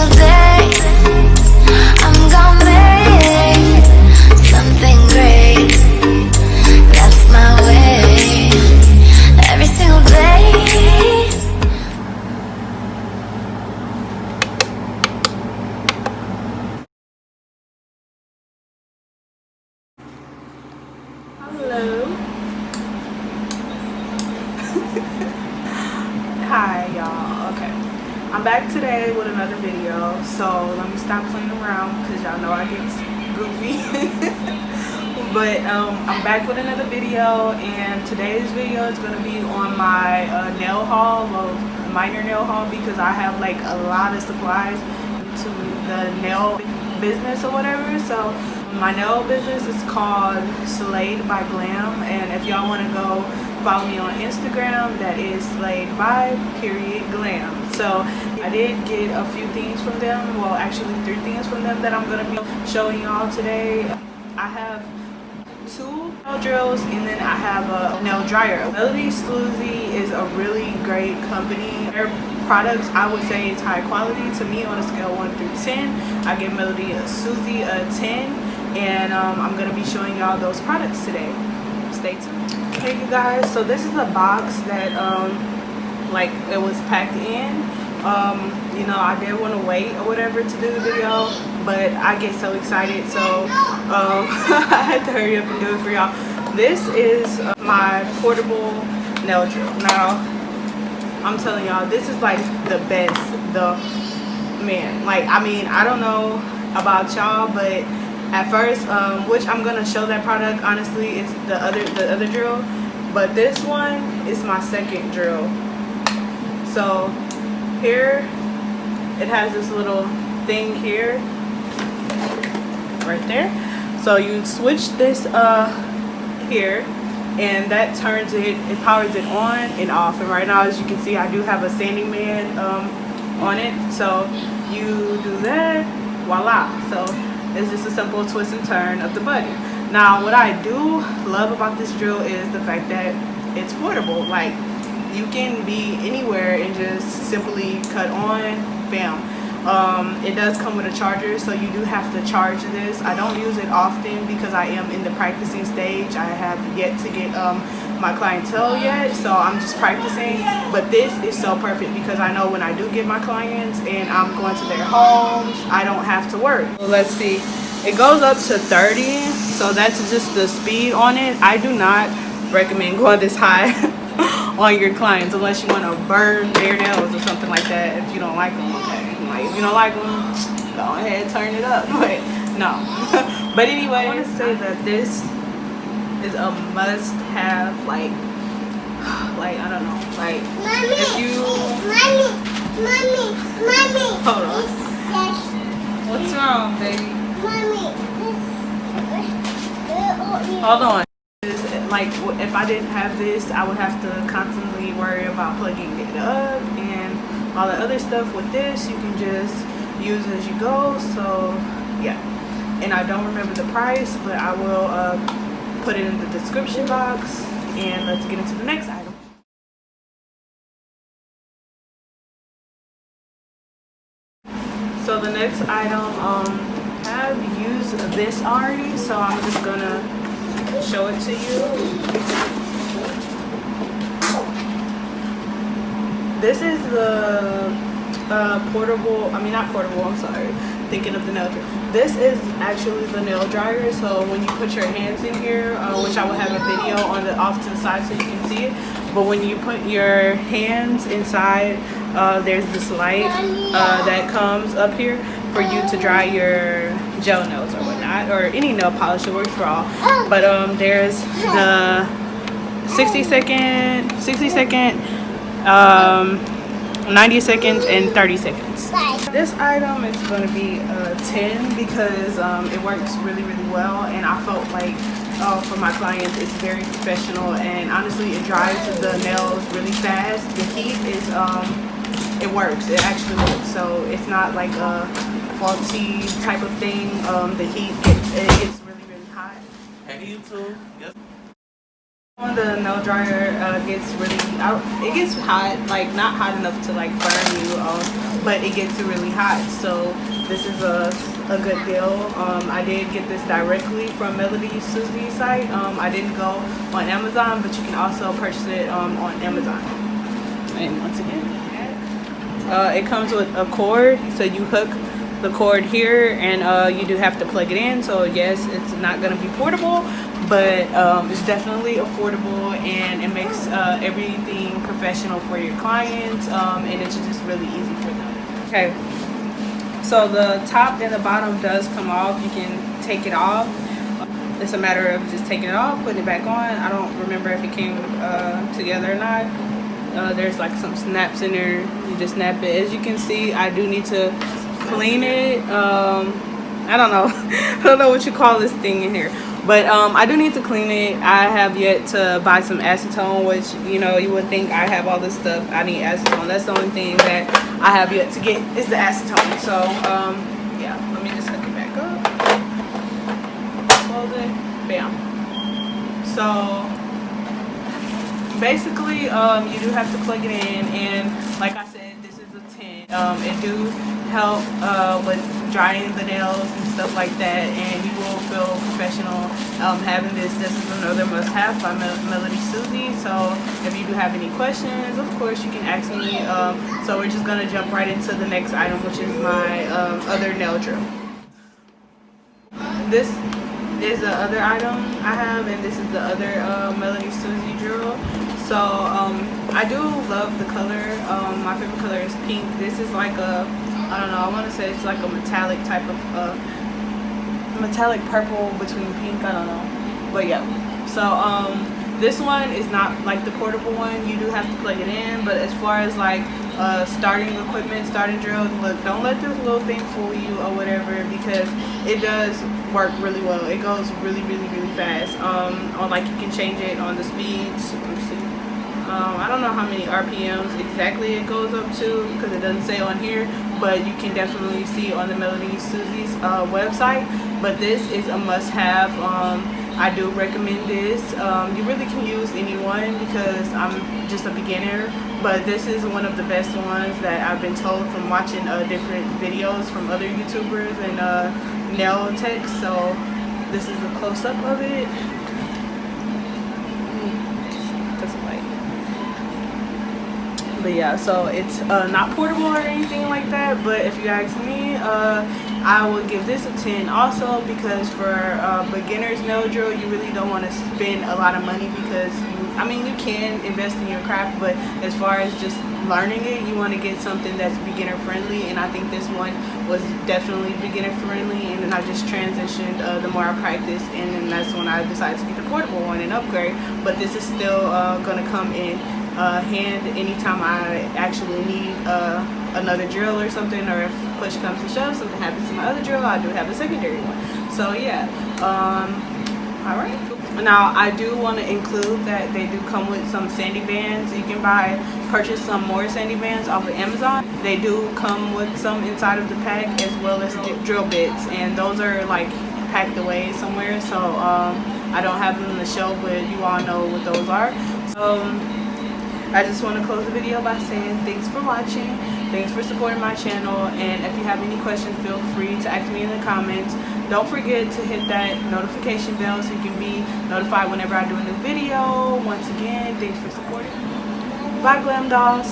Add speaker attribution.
Speaker 1: single day I'm gonna make something great. That's my way. Every single day.
Speaker 2: Hello. Hi y'all. Okay, I'm back today with another video. So let me stop playing around because y'all know I get goofy. But I'm back with another video, and today's video is going to be on my nail haul, well, minor nail haul, because I have like a lot of supplies to the nail business or whatever. So my nail business is called Slayedby.glam, and if y'all want to go follow me on Instagram, that is Slayedby.glam. So I did get a few things from them, well actually 3 things from them that I'm going to be showing y'all today. I have 2 nail drills, and then I have a nail dryer. Susie is a really great company. Their products, I would say, it's high quality. To me, on a scale of 1 through 10, I give Susie a 10, and I'm going to be showing y'all those products today. Stay tuned. Okay you guys, so this is the box that like it was packed in. You know, I did want to wait or whatever to do the video, but I get so excited, so I had to hurry up and do it for y'all. This is my portable nail drill. Now I'm telling y'all, this is like the best, man, like, I mean, I don't know about y'all, but at first, which I'm gonna show that product, honestly, it's the other drill, but this one is my second drill. So here it has this little thing here, right there. So you switch this here, and that turns it powers it on and off. And right now, as you can see, I do have a sanding man on it. So you do that, voila. So it's just a simple twist and turn of the button. Now what I do love about this drill is the fact that it's portable. Like, you can be anywhere and just simply cut on, bam. It does come with a charger, so you do have to charge this. I don't use it often because I am in the practicing stage. I have yet to get my clientele yet, so I'm just practicing. But this is so perfect because I know when I do get my clients and I'm going to their homes, I don't have to work. Well, let's see, it goes up to 30, so that's just the speed on it. I do not recommend going this high on your clients unless you want to burn their nails or something like that. If you don't like them, okay. Like, if you don't like them, go ahead, turn it up. But no. But anyway, I want to say that this is a must-have. Like I don't know. Like, mommy, if you, mommy, hold on. What's wrong, baby? Mommy, hold on. Like, if I didn't have this, I would have to constantly worry about plugging it up and all the other stuff. With this, you can just use as you go. So yeah, and I don't remember the price, but I will put it in the description box. And let's get into the next item. So the next item, I've used this already, so I'm just gonna show it to you. This is the portable, I mean not portable, I'm sorry, thinking of the nail dryer. This is actually the nail dryer. So when you put your hands in here, which I will have a video on the off to the side so you can see it, but when you put your hands inside, there's this light that comes up here for you to dry your gel nails or whatnot, or any nail polish. It works for all. But there's the 60 second, 90 seconds, and 30 seconds. This item is going to be a 10 because it works really well, and I felt like for my clients it's very professional, and honestly it dries the nails really fast. The heat is it works, it actually works, so it's not like a faulty type of thing. The heat, it gets really hot.
Speaker 3: Hey YouTube. Yes.
Speaker 2: When the nail dryer gets really it gets hot, like not hot enough to like burn you, but it gets really hot. So this is a good deal. I did get this directly from Susie site. I didn't go on Amazon, but you can also purchase it on Amazon. And once again, it comes with a cord, so you hook the cord here, and you do have to plug it in. So yes, it's not going to be portable, but it's definitely affordable, and it makes everything professional for your clients, and it's just really easy for them. Okay, so the top and the bottom does come off. You can take it off. It's a matter of just taking it off, putting it back on. I don't remember if it came together or not. There's like some snaps in there. You just snap it. As you can see, I do need to clean it. I don't know. I don't know what you call this thing in here, but I do need to clean it. I have yet to buy some acetone, which, you know, you would think I have all this stuff. I need acetone. That's the only thing that I have yet to get is the acetone. So yeah, let me just hook it back up. Close it. Bam. So basically, you do have to plug it in, and like I said, this is a 10. It do help with drying the nails and stuff like that, and you will feel professional having this. This is another must-have by Susie. So if you do have any questions, of course you can ask me. So we're just gonna jump right into the next item, which is my other nail drill. This is the other item I have, and this is the other Susie drill. So I do love the color. My favorite color is pink. This is like a, I don't know, I want to say it's like a metallic type of metallic purple between pink, I don't know, but yeah. So this one is not like the portable one. You do have to plug it in, but as far as like starting equipment, starting drills, look, don't let this little thing fool you or whatever, because it does work really well. It goes really fast. On like, you can change it on the speeds. Let me see. I don't know how many RPMs exactly it goes up to, because it doesn't say on here, but you can definitely see on the Susie's website. But this is a must-have. I do recommend this. You really can use any one, because I'm just a beginner, but this is one of the best ones that I've been told from watching different videos from other YouTubers and nail techs. So this is a close-up of it. But yeah, so it's not portable or anything like that, but if you ask me, I would give this a 10 also, because for beginner's nail drill, you really don't want to spend a lot of money, because I mean, you can invest in your craft, but as far as just learning it, you want to get something that's beginner friendly, and I think this one was definitely beginner friendly. And then I just transitioned the more I practiced, and then that's when I decided to get the portable one and upgrade. But this is still gonna come in hand anytime I actually need another drill or something, or if push comes to shove, something happens to my other drill, I do have a secondary one. So yeah, all right. Now I do want to include that they do come with some sandy bands. You can purchase some more sandy bands off of Amazon. They do come with some inside of the pack, as well as drill bits, and those are like packed away somewhere, so I don't have them in the show, but you all know what those are. I just want to close the video by saying thanks for watching, thanks for supporting my channel, and if you have any questions, feel free to ask me in the comments. Don't forget to hit that notification bell so you can be notified whenever I do a new video. Once again, thanks for supporting. Bye, glam dolls.